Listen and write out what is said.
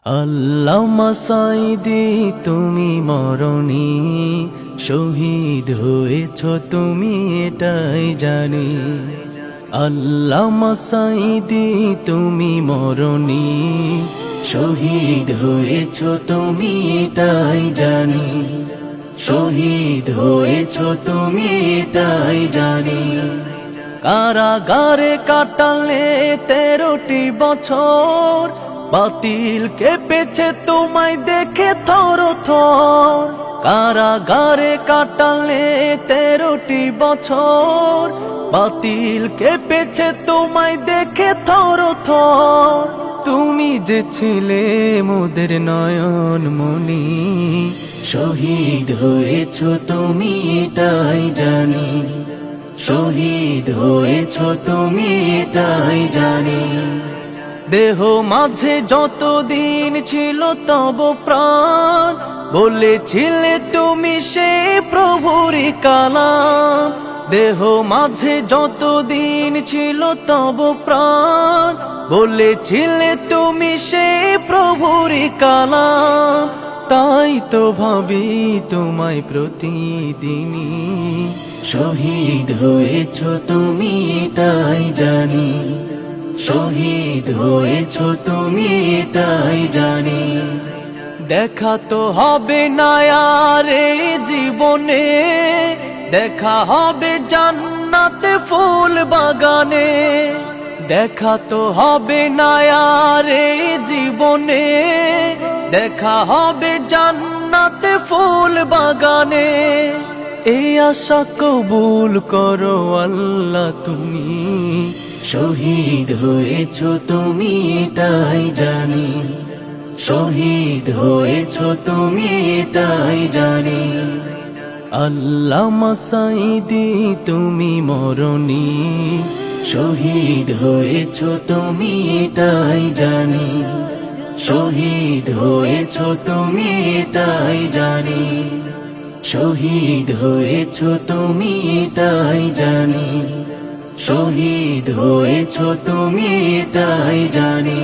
আল্লামা সাঈদী তুমি মরণী, শহীদ হয়েছ তুমি এটাই জানি। আল্লামা সাঈদী তুমি মরণী, শহীদ হয়েছ তুমি এটাই জানি। শহীদ হয়েছ তুমি এটাই জানি। কারাগারে কাটালে 13টি বছর, বাতিল কেঁপেছে তোমায় দেখে থর থর। কারাগারে কাটালে 13টি বছর, বাতিল কেঁপেছে তোমায় দেখে থর থর। তুমি যে ছিলে মোদের নয়ন মনি, শহীদ হয়েছ তুমি এটাই জানি। শহীদ হয়েছ তুমি এটাই জানি। দেহ মাঝে যতদিন ছিল তব প্রাণ, বলেছিলে তুমি সে প্রভুরই কালাম। দেহ মাঝে যতদিন ছিল তব প্রাণ, বলেছিলে তুমি সে প্রভুরই কালাম। তাই তো ভাবি তোমায় প্রতিদিনই, শহীদ হয়েছ তুমি এটাই জানি। শহীদ হয়েছ তুমি এটাই জানি। দেখা তো হবে না আর এই জীবনে, দেখা হবে জান্নাতে ফুল বাগানে। দেখা তো হবে না আর এই জীবনে, দেখা হবে জান্নাতে ফুল বাগানে। এই আশা কবুল করো আল্লাহ তুমি, শহীদ হয়েছ তুমি এটাই জানি। শহীদ হয়েছ তুমি এটাই জানি। আল্লামা সাঈদী তুমি মরণী, শহীদ হয়েছ তুমি এটাই জানি। শহীদ হয়েছ তুমি এটাই জানি। শহীদ হয়েছ তুমি এটাই জানি। শহীদ হয়েছ তুমি এটাই জানি।